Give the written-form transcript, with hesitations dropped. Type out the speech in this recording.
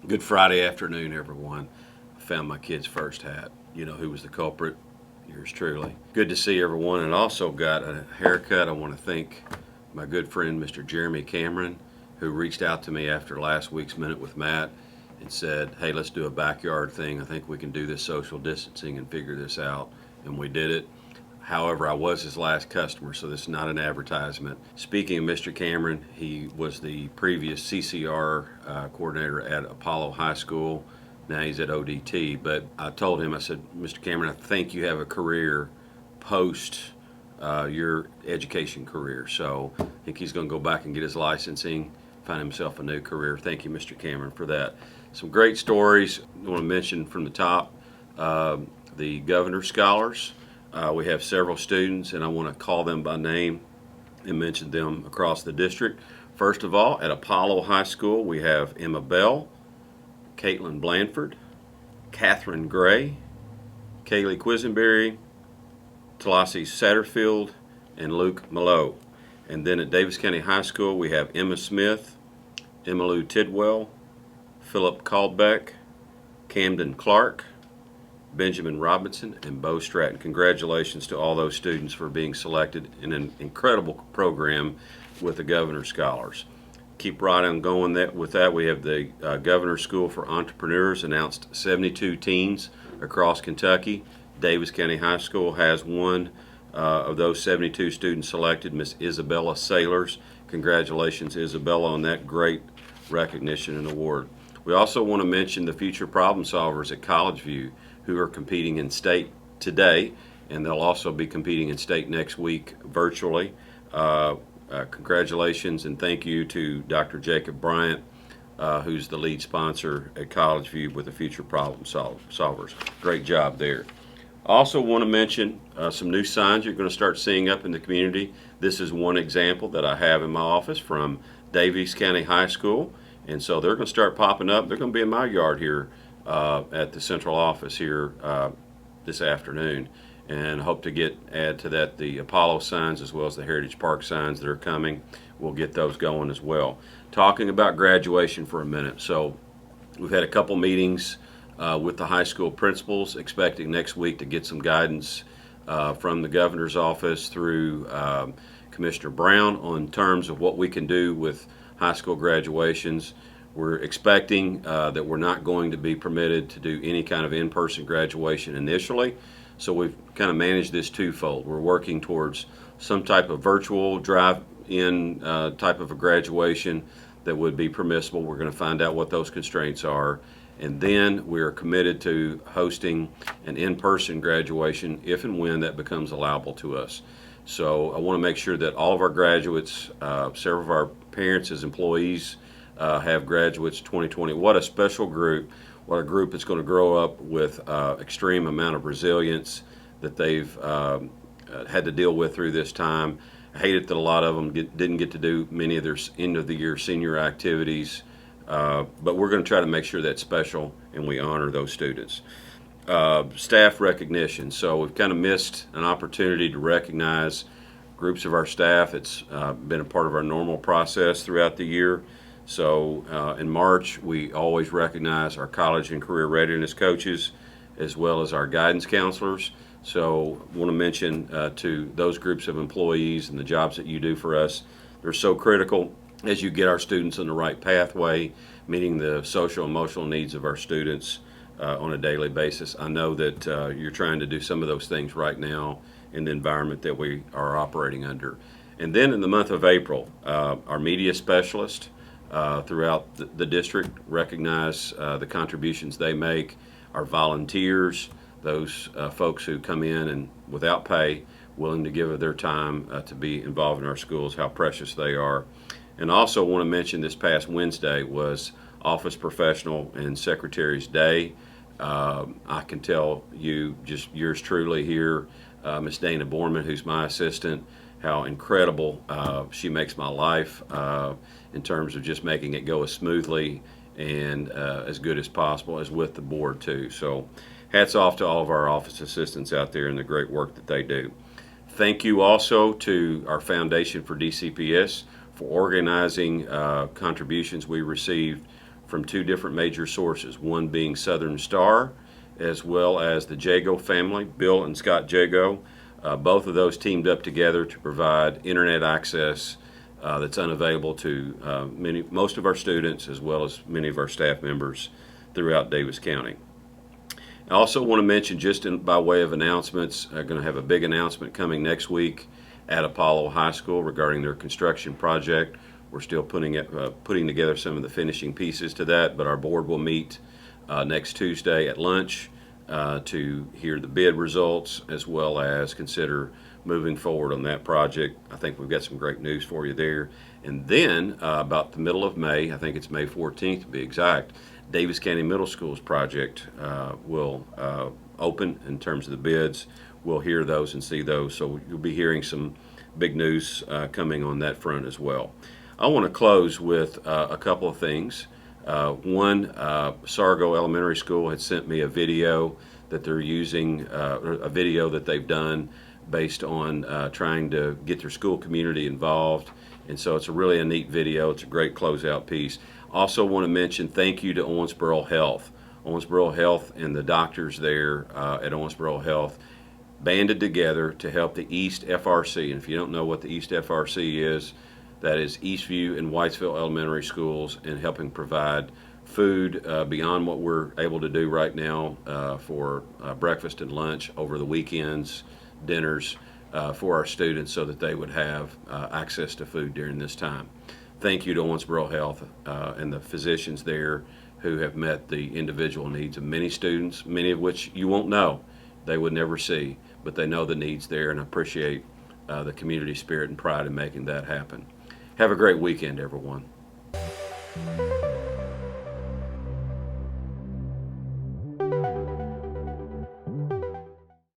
Good Friday afternoon, everyone. I found my kid's first hat. You know who was the culprit? Yours truly. Good to see everyone, and also got a haircut. I want to thank my good friend, Mr. Jeremy Cameron, who reached out to me after last week's Minute with Matt and said, hey, let's do a backyard thing. I think we can do this social distancing and figure this out. And we did it. However, I was his last customer, so this is not an advertisement. Speaking of Mr. Cameron, he was the previous CCR coordinator at Apollo High School. Now he's at ODT. But I told him, I said, Mr. Cameron, I think you have a career post your education career. So I think he's going to go back and get his licensing, find himself a new career. Thank you, Mr. Cameron, for that. Some great stories I want to mention from the top. The Governor Scholars. We have several students, and I want to call them by name and mention them across the district. First of all, at Apollo High School, we have Emma Bell, Caitlin Blanford, Catherine Gray, Kaylee Quisenberry, Talassi Satterfield, and Luke Mallow. And then at Davis County High School, we have Emma Smith, Emmalou Tidwell, Philip Caldbeck, Camden Clark, Benjamin Robinson, and Bo Stratton. Congratulations to all those students for being selected in an incredible program with the Governor Scholars. Keep right on going with that. We have the Governor School for Entrepreneurs announced 72 teams across Kentucky. Davis County High School has one of those 72 students selected, Miss Isabella Sailors. Congratulations, Isabella, on that great recognition and award. We also want to mention the future problem solvers at College View, who are competing in state today, and they'll also be competing in state next week virtually. Congratulations and thank you to Dr. Jacob Bryant, who's the lead sponsor at College View with the Future Problem Solvers. Great job there. Also want to mention some new signs you're going to start seeing up in the community. This is one example that I have in my office from Davies County High School, and so they're going to start popping up. They're going to be in my yard here at the central office here this afternoon, and hope to add to that the Apollo signs as well as the Heritage Park signs that are coming. We'll get those going as well. Talking about graduation for a minute. So we've had a couple meetings with the high school principals, expecting next week to get some guidance from the governor's office through Commissioner Brown on terms of what we can do with high school graduations. We're expecting that we're not going to be permitted to do any kind of in-person graduation initially, so we've kind of managed this twofold. We're working towards some type of virtual drive-in type of a graduation that would be permissible. We're going to find out what those constraints are, and then we're committed to hosting an in-person graduation if and when that becomes allowable to us. So I want to make sure that all of our graduates, several of our parents as employees, have graduates 2020. What a special group. What a group that's going to grow up with extreme amount of resilience that they've had to deal with through this time. I hate it that a lot of them didn't get to do many of their end of the year senior activities, but we're going to try to make sure that's special and we honor those students. Staff recognition. So we've kind of missed an opportunity to recognize groups of our staff. It's been a part of our normal process throughout the year. So in March, we always recognize our college and career readiness coaches as well as our guidance counselors. So I want to mention to those groups of employees and the jobs that you do for us, they're so critical as you get our students on the right pathway, meeting the social emotional needs of our students on a daily basis. I know that you're trying to do some of those things right now in the environment that we are operating under. And then in the month of April, our media specialist throughout the district recognize the contributions they make. Our volunteers, those folks who come in and without pay, willing to give of their time to be involved in our schools, how precious they are. And I also want to mention this past Wednesday was Office Professional and Secretary's Day. I can tell you, just yours truly here, Miss Dana Borman, who's my assistant, how incredible she makes my life in terms of just making it go as smoothly and as good as possible, as with the board too. So hats off to all of our office assistants out there and the great work that they do. Thank you also to our Foundation for DCPS for organizing contributions we received from two different major sources, one being Southern Star, as well as the Jago family, Bill and Scott Jago. Both of those teamed up together to provide internet access that's unavailable to most of our students, as well as many of our staff members throughout Davis County. I also want to mention, by way of announcements, going to have a big announcement coming next week at Apollo High School regarding their construction project. We're still putting together some of the finishing pieces to that, but our board will meet next Tuesday at lunch to hear the bid results, as well as consider moving forward on that project. I think we've got some great news for you there. And then about the middle of May, I think it's May 14th to be exact, Davis County Middle School's project will open in terms of the bids. We'll hear those and see those, so you'll be hearing some big news coming on that front as well. I want to close with a couple of things. One, Sargo Elementary School had sent me a video that they're using, a video that they've done based on trying to get their school community involved. And so it's really a neat video. It's a great closeout piece. Also want to mention thank you to Owensboro Health. Owensboro Health and the doctors there at Owensboro Health banded together to help the East FRC. And if you don't know what the East FRC is, that is Eastview and Whitesville Elementary Schools, and helping provide food beyond what we're able to do right now for breakfast and lunch over the weekends, dinners for our students, so that they would have access to food during this time. Thank you to Owensboro Health and the physicians there who have met the individual needs of many students, many of which you won't know, they would never see, but they know the needs there, and appreciate the community spirit and pride in making that happen. Have a great weekend, everyone.